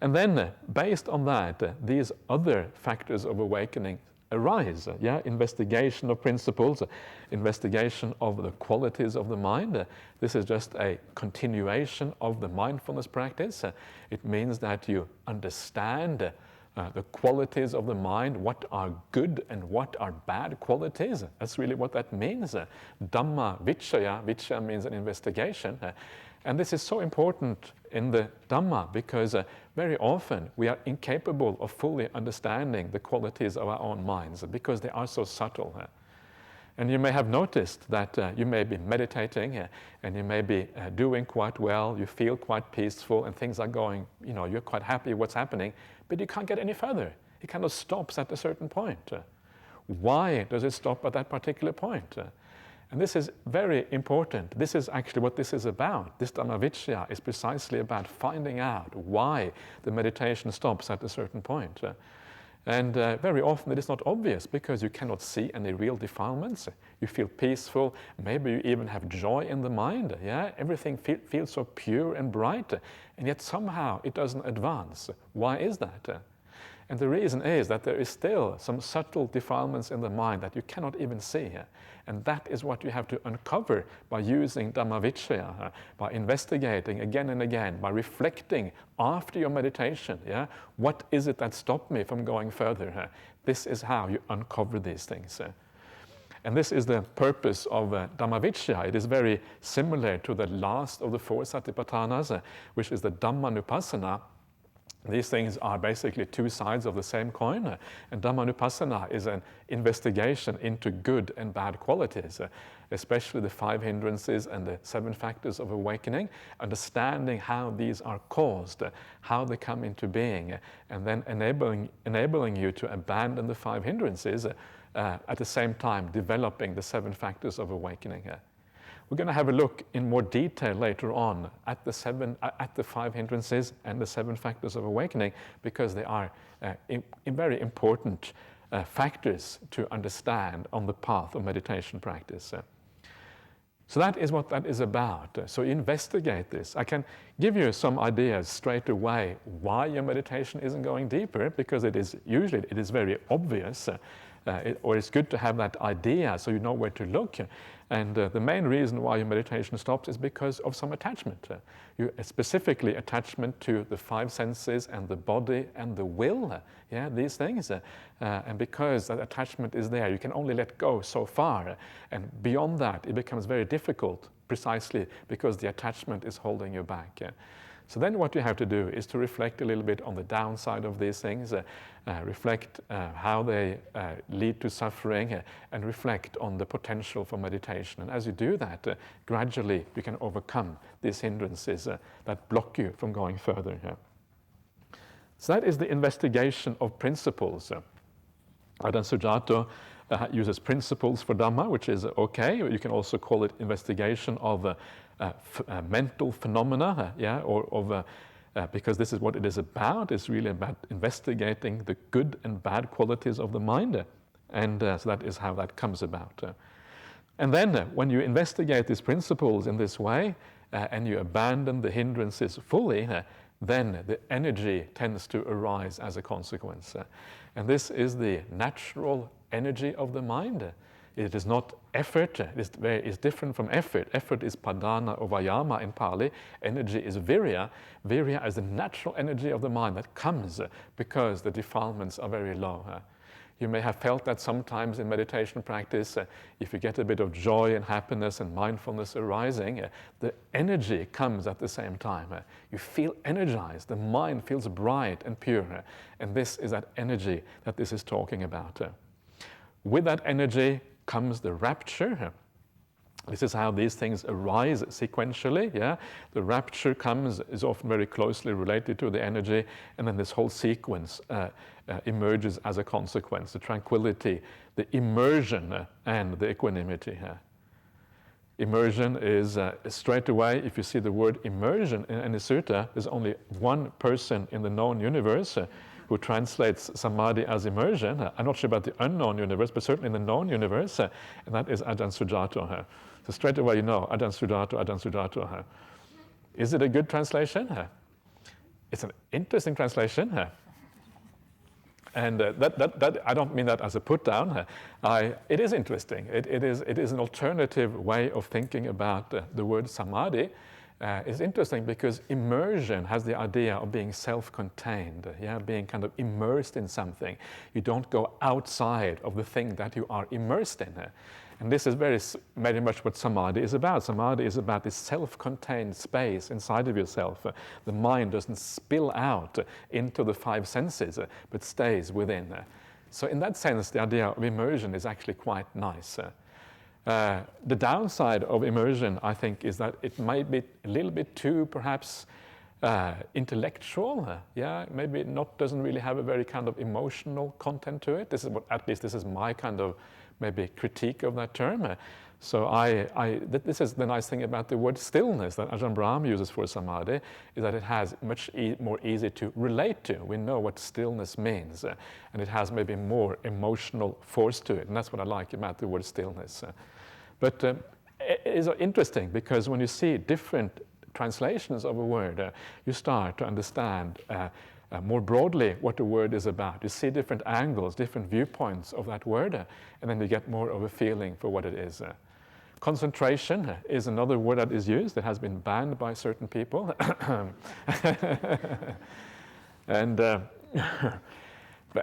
[SPEAKER 1] And then, based on that, these other factors of awakening arise. Investigation of principles, investigation of the qualities of the mind. This is just a continuation of the mindfulness practice. It means that you understand the qualities of the mind, what are good and what are bad qualities. That's really what that means. Dhamma vichaya, vichaya means an investigation. And this is so important in the Dhamma because very often we are incapable of fully understanding the qualities of our own minds because they are so subtle. And you may have noticed that you may be meditating and you may be doing quite well, you feel quite peaceful and things are going, you're quite happy what's happening, but you can't get any further. It kind of stops at a certain point. Why does it stop at that particular point? And this is very important. This is actually what this is about. This Dhammavicaya is precisely about finding out why the meditation stops at a certain point. And very often it is not obvious because you cannot see any real defilements. You feel peaceful. Maybe you even have joy in the mind. Everything feels so pure and bright, and yet somehow it doesn't advance. Why is that? And the reason is that there is still some subtle defilements in the mind that you cannot even see. And that is what you have to uncover by using Dhammavicaya, by investigating again and again, by reflecting after your meditation. What is it that stopped me from going further? This is how you uncover these things. And this is the purpose of Dhammavicaya. It is very similar to the last of the four Satipatthanas, which is the Dhammanupassana. These things are basically two sides of the same coin, and Dhammanupassana is an investigation into good and bad qualities, especially the 5 hindrances and the 7 factors of awakening, understanding how these are caused, how they come into being, and then enabling you to abandon the 5 hindrances, at the same time developing the 7 factors of awakening. We're going to have a look in more detail later on at the 5 hindrances and the 7 factors of awakening, because they are very important factors to understand on the path of meditation practice. So that is what that is about. So investigate this. I can give you some ideas straight away why your meditation isn't going deeper, because it is very obvious, or it's good to have that idea so you know where to look. And the main reason why your meditation stops is because of some attachment. Specifically attachment to the 5 senses and the body and the will, these things. And because that attachment is there, you can only let go so far. And beyond that, it becomes very difficult, precisely because the attachment is holding you back. So then what you have to do is to reflect a little bit on the downside of these things, reflect how they lead to suffering, and reflect on the potential for meditation. And as you do that, gradually you can overcome these hindrances that block you from going further. So that is the investigation of principles. Ajahn Sujato uses principles for Dhamma, which is okay. You can also call it investigation of mental phenomena, or of because this is what it is about. It's really about investigating the good and bad qualities of the mind, and so that is how that comes about. And then when you investigate these principles in this way, and you abandon the hindrances fully, then the energy tends to arise as a consequence. And this is the natural energy of the mind. It is not effort. It's different from effort. Effort is padana or vayama in Pali. Energy is virya. Virya is the natural energy of the mind that comes because the defilements are very low. You may have felt that sometimes in meditation practice, if you get a bit of joy and happiness and mindfulness arising, the energy comes at the same time. You feel energized. The mind feels bright and pure. And this is that energy that this is talking about. With that energy comes the rapture. This is how these things arise sequentially. The rapture is often very closely related to the energy, and then this whole sequence emerges as a consequence. The tranquility, the immersion, and the equanimity. Immersion is straight away, if you see the word immersion in any sutta, there's only one person in the known universe who translates samadhi as immersion. I'm not sure about the unknown universe, but certainly in the known universe, and that is Ajahn Sujato. So straight away you know, Ajahn Sujato, Ajahn Sujato. Is it a good translation? It's an interesting translation. And that I don't mean that as a put down. It is interesting. It is an alternative way of thinking about the word samadhi. It's interesting because immersion has the idea of being self-contained, being kind of immersed in something. You don't go outside of the thing that you are immersed in. And this is very much what samadhi is about. Samadhi is about this self-contained space inside of yourself. The mind doesn't spill out into the 5 senses, but stays within. So in that sense, the idea of immersion is actually quite nice. The downside of immersion, I think, is that it might be a little bit too, perhaps, intellectual. Maybe doesn't really have a very kind of emotional content to it. At least this is my kind of maybe critique of that term. So this is the nice thing about the word stillness that Ajahn Brahmali uses for samadhi, is that it has much more easy to relate to. We know what stillness means, and it has maybe more emotional force to it, and that's what I like about the word stillness. But it is interesting because when you see different translations of a word, you start to understand more broadly what the word is about. You see different angles, different viewpoints of that word, and then you get more of a feeling for what it is. Concentration is another word that is used. It has been banned by certain people. And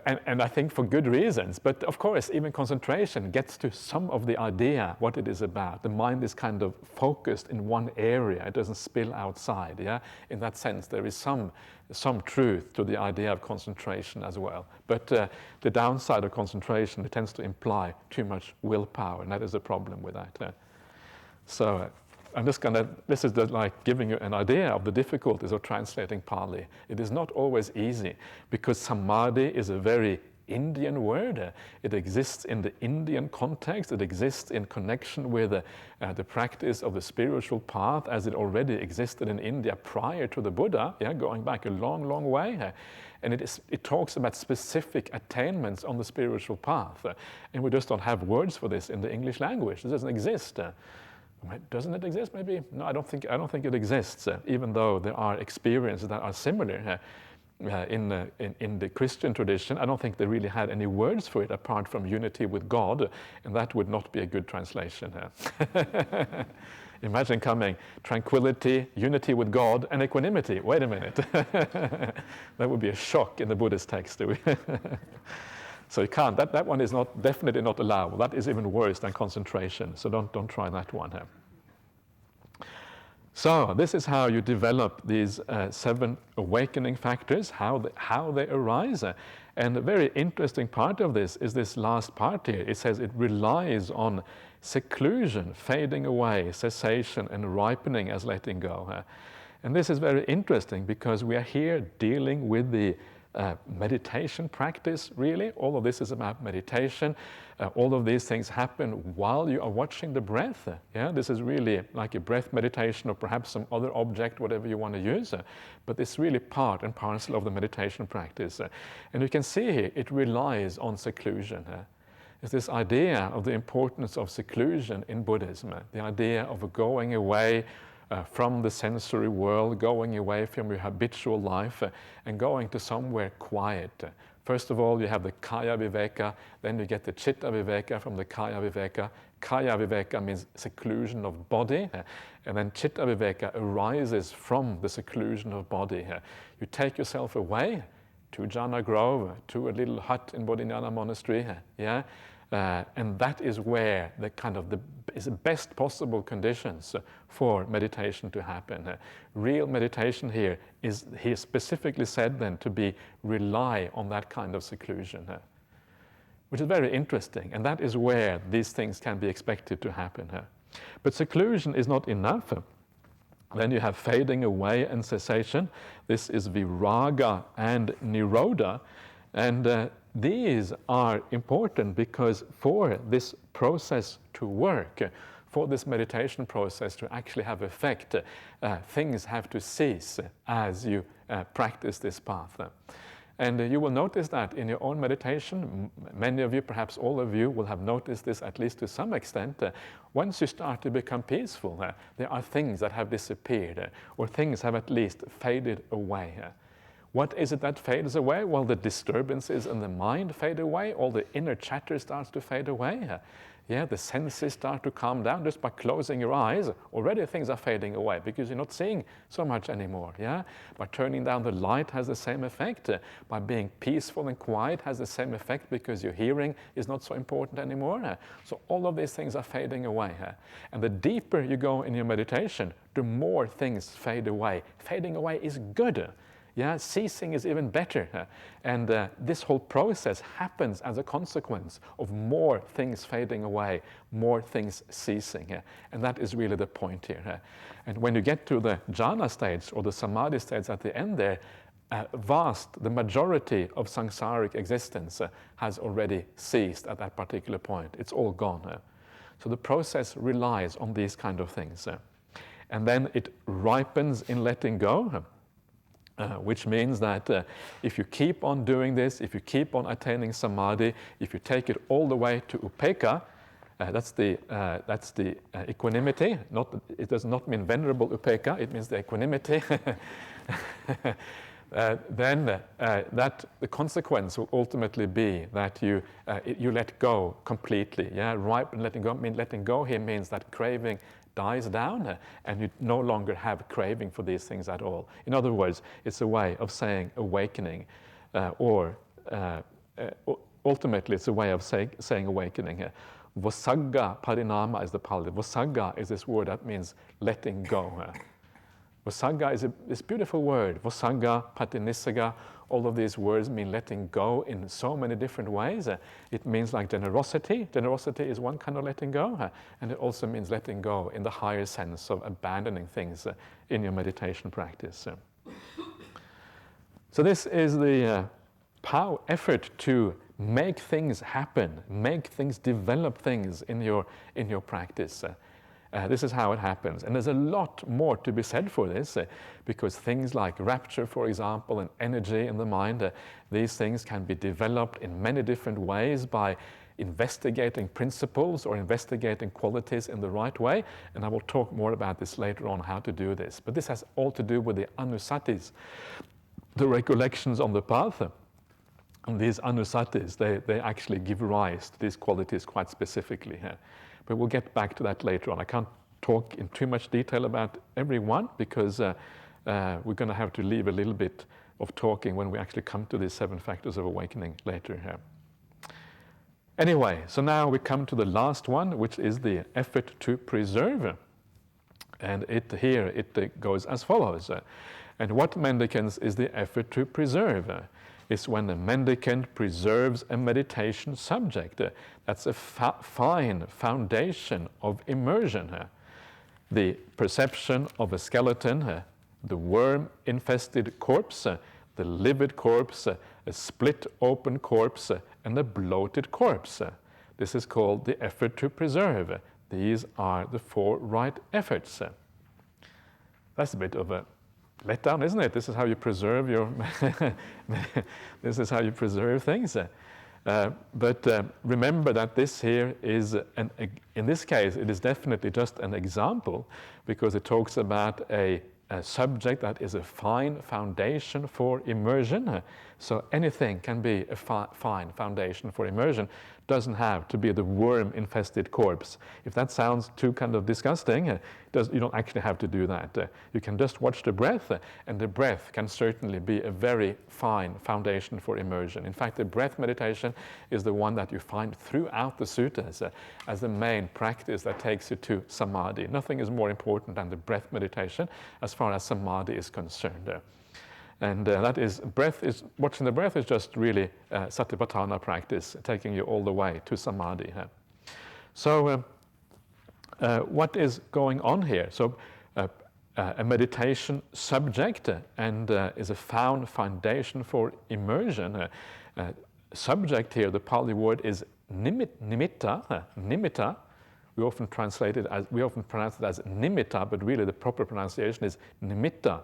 [SPEAKER 1] And I think for good reasons. But of course, even concentration gets to some of the idea what it is about. The mind is kind of focused in one area. It doesn't spill outside. Yeah, in that sense, there is some truth to the idea of concentration as well. But the downside of concentration, it tends to imply too much willpower, and that is a problem with that. So I'm just this is like giving you an idea of the difficulties of translating Pali. It is not always easy, because samadhi is a very Indian word. It exists in the Indian context. It exists in connection with the practice of the spiritual path as it already existed in India prior to the Buddha, going back a long, long way. And it talks about specific attainments on the spiritual path. And we just don't have words for this in the English language. It doesn't exist. Doesn't it exist? Maybe no. I don't think it exists. Even though there are experiences that are similar in the Christian tradition, I don't think they really had any words for it apart from unity with God, and that would not be a good translation. Imagine coming tranquility, unity with God, and equanimity. Wait a minute, that would be a shock in the Buddhist text. So you can't. That one is definitely not allowable. That is even worse than concentration. So don't try that one. So this is how you develop these 7 awakening factors, how they arise. And a very interesting part of this is this last part here. It says it relies on seclusion, fading away, cessation, and ripening as letting go. And this is very interesting because we are here dealing with the meditation practice, really. All of this is about meditation. All of these things happen while you are watching the breath. This is really like a breath meditation or perhaps some other object, whatever you want to use. But it's really part and parcel of the meditation practice. And you can see here, it relies on seclusion. It's this idea of the importance of seclusion in Buddhism, the idea of going away from the sensory world, going away from your habitual life and going to somewhere quiet. First of all, you have the kaya viveka, then you get the chitta viveka from the kaya viveka. Kaya viveka means seclusion of body, and then chitta viveka arises from the seclusion of body. You take yourself away to Jhana Grove, to a little hut in Bodhinyana Monastery, and that is where is the best possible conditions for meditation to happen. Real meditation here is specifically said then to rely on that kind of seclusion, which is very interesting, and that is where these things can be expected to happen. But seclusion is not enough. Then you have fading away and cessation. This is viraga and nirodha, and these are important because for this process to work, for this meditation process to actually have effect, things have to cease as you practice this path. And you will notice that in your own meditation, many of you, perhaps all of you, will have noticed this at least to some extent. Once you start to become peaceful, there are things that have disappeared, or things have at least faded away. What is it that fades away? Well, the disturbances in the mind fade away. All the inner chatter starts to fade away. The senses start to calm down just by closing your eyes. Already things are fading away because you're not seeing so much anymore. By turning down the light has the same effect. By being peaceful and quiet has the same effect because your hearing is not so important anymore. So all of these things are fading away. And the deeper you go in your meditation, the more things fade away. Fading away is good. Ceasing is even better. And this whole process happens as a consequence of more things fading away, more things ceasing. And that is really the point here. And when you get to the jhana stage or the samadhi stage at the end there, the majority of samsaric existence has already ceased at that particular point. It's all gone. So the process relies on these kind of things. And then it ripens in letting go. Which means that if you keep on doing this, if you keep on attaining samadhi, if you take it all the way to upekkha, that's the equanimity. It does not mean venerable upekkha, it means the equanimity. Then the consequence will ultimately be that you let go completely. Ripen letting go. Letting go here means that craving dies down and you no longer have craving for these things at all. In other words, it's a way of saying awakening or ultimately it's a way of saying awakening. Vosagga parinama is the Pali. Vosagga is this word that means letting go. Vosagga is this beautiful word. Vosagga, patinissaga, all of these words mean letting go in so many different ways. It means like generosity. Generosity is one kind of letting go. And it also means letting go in the higher sense of abandoning things in your meditation practice. So this is the effort to make things happen, make things, develop things in your practice. This is how it happens. And there's a lot more to be said for this, because things like rapture, for example, and energy in the mind, these things can be developed in many different ways by investigating principles or investigating qualities in the right way. And I will talk more about this later on, how to do this. But this has all to do with the anusatis, the recollections on the path. And these anusatis, they actually give rise to these qualities quite specifically here. But we'll get back to that later on. I can't talk in too much detail about every one, because we're going to have to leave a little bit of talking when we actually come to these 7 factors of awakening later here. Anyway, so now we come to the last one, which is the effort to preserve. And it goes as follows. And what mendicants is the effort to preserve? Is when a mendicant preserves a meditation subject. That's a fine foundation of immersion. The perception of a skeleton, the worm-infested corpse, the livid corpse, a split open corpse, and a bloated corpse. This is called the effort to preserve. These are the 4 right efforts. That's a bit of a letdown, isn't it? This is how you preserve your this is how you preserve things. But remember that this here is, in this case, it is definitely just an example, because it talks about a subject that is a fine foundation for immersion. So anything can be a fine foundation for immersion. Doesn't have to be the worm-infested corpse. If that sounds too kind of disgusting, you don't actually have to do that. You can just watch the breath, and the breath can certainly be a very fine foundation for immersion. In fact, the breath meditation is the one that you find throughout the suttas as the main practice that takes you to samadhi. Nothing is more important than the breath meditation as far as samadhi is concerned. And watching the breath is just really satipatthana practice, taking you all the way to samadhi. So what is going on here? So a meditation subject and is a foundation for immersion. Subject here, the Pali word is nimitta. Nimitta. We often pronounce it as nimitta, but really the proper pronunciation is nimitta.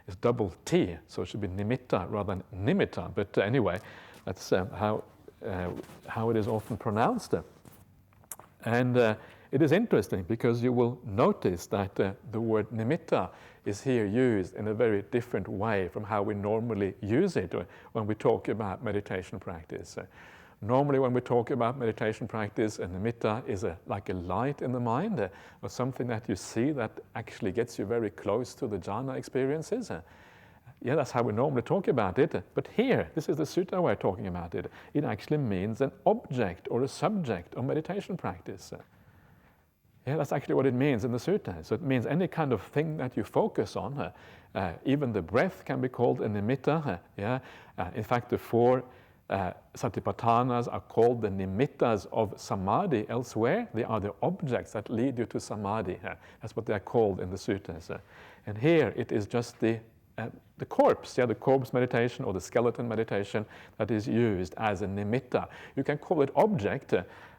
[SPEAKER 1] It's double T, so it should be nimitta rather than nimitta. But anyway, that's how it is often pronounced. And it is interesting because you will notice that the word nimitta is here used in a very different way from how we normally use it when we talk about meditation practice. Normally when we talk about meditation practice, a nimitta is like a light in the mind, or something that you see that actually gets you very close to the jhana experiences. Yeah, that's how we normally talk about it. But here, this is the sutta way of talking about it. It actually means an object or a subject of meditation practice. Yeah, that's actually what it means in the sutta. So it means any kind of thing that you focus on. Even the breath can be called a nimitta. In fact, the 4 satipatthanas are called the nimittas of samadhi elsewhere. They are the objects that lead you to samadhi. That's what they are called in the suttas. And here it is just the corpse, the corpse meditation or the skeleton meditation that is used as a nimitta. You can call it object,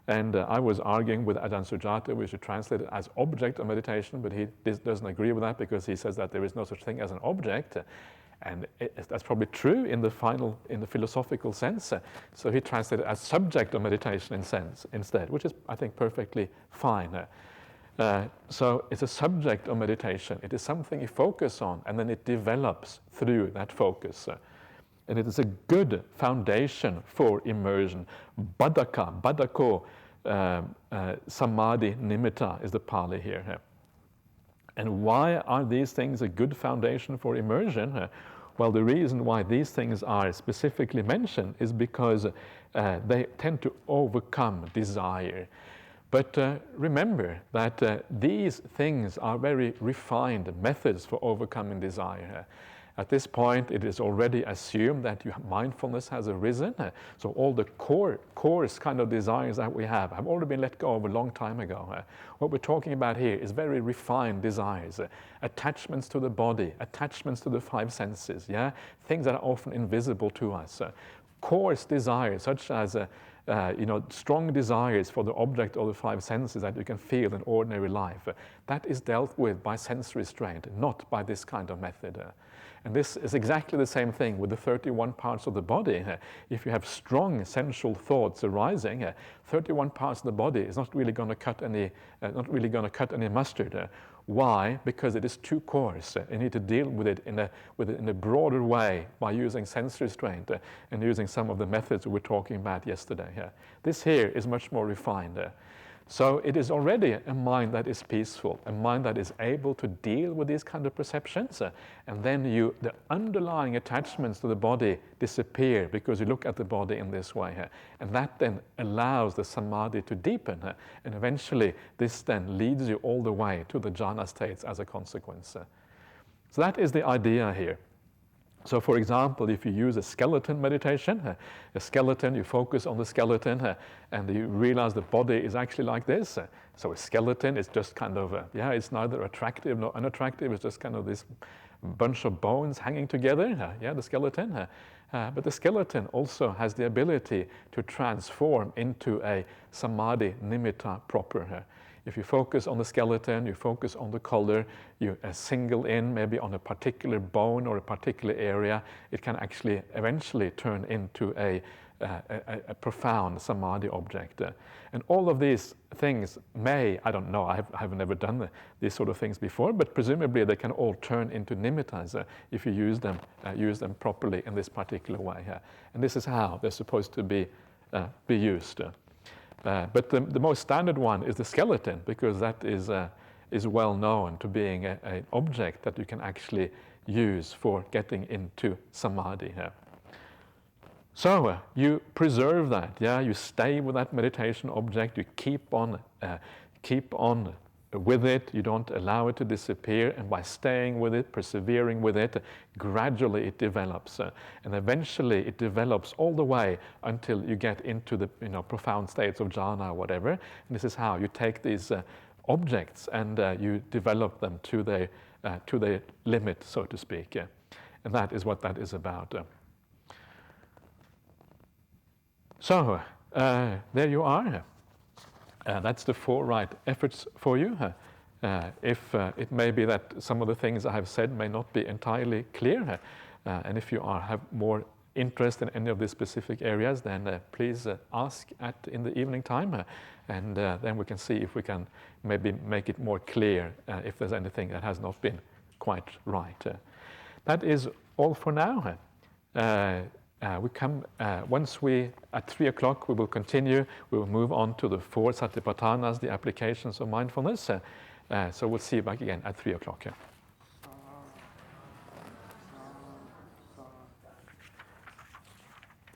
[SPEAKER 1] and I was arguing with Ajahn Sujata, we should translate it as object of meditation, but he doesn't agree with that because he says that there is no such thing as an object. And that's probably true in the philosophical sense. So he translated it as subject of meditation instead, which is, I think, perfectly fine. So it's a subject of meditation. It is something you focus on, and then it develops through that focus. And it is a good foundation for immersion. Badako, samadhi nimitta is the Pali here. And why are these things a good foundation for immersion? Well, the reason why these things are specifically mentioned is because they tend to overcome desire. But remember that these things are very refined methods for overcoming desire. At this point, it is already assumed that mindfulness has arisen. So all the coarse kind of desires that we have already been let go of a long time ago. What we're talking about here is very refined desires, attachments to the body, attachments to the five senses, yeah? Things that are often invisible to us. Coarse desires, such as strong desires for the object of the five senses that you can feel in ordinary life, that is dealt with by sense restraint, not by this kind of method. And this is exactly the same thing with the 31 parts of the body. If you have strong sensual thoughts arising, 31 parts of the body is not really going to cut any mustard. Why? Because it is too coarse. You need to deal with it in a broader way by using sense restraint and using some of the methods we were talking about yesterday. This here is much more refined. So it is already a mind that is peaceful, a mind that is able to deal with these kind of perceptions, and then the underlying attachments to the body disappear because you look at the body in this way, and that then allows the samadhi to deepen, and eventually this then leads you all the way to the jhana states as a consequence. So that is the idea here. So for example, if you use a skeleton meditation, you focus on the skeleton and you realize the body is actually like this. So a skeleton is just kind of, it's neither attractive nor unattractive, it's just kind of this bunch of bones hanging together, the skeleton. But the skeleton also has the ability to transform into a samadhi nimitta proper. If you focus on the skeleton, you focus on the color, you single in maybe on a particular bone or a particular area, it can actually eventually turn into a profound samadhi object. And all of these things I don't know, I have never done these sort of things before, but presumably they can all turn into nimittas if you use them properly in this particular way. And this is how they're supposed to be used. But the most standard one is the skeleton, because that is well known to being an object that you can actually use for getting into samadhi. So you preserve that, you stay with that meditation object, you keep on with it, you don't allow it to disappear, and by staying with it, persevering with it, gradually it develops, and eventually it develops all the way until you get into the profound states of jhana or whatever. And this is how you take these objects and you develop them to their limit, so to speak, and that is what that is about. So there you are. That's the 4 right efforts for you. If it may be that some of the things I have said may not be entirely clear, and if you have more interest in any of these specific areas, then please ask in the evening time, and then we can see if we can maybe make it more clear if there's anything that has not been quite right. That is all for now. At 3 o'clock, we will continue. We will move on to the 4 satipatthanas, the applications of mindfulness. So we'll see you back again at 3 o'clock.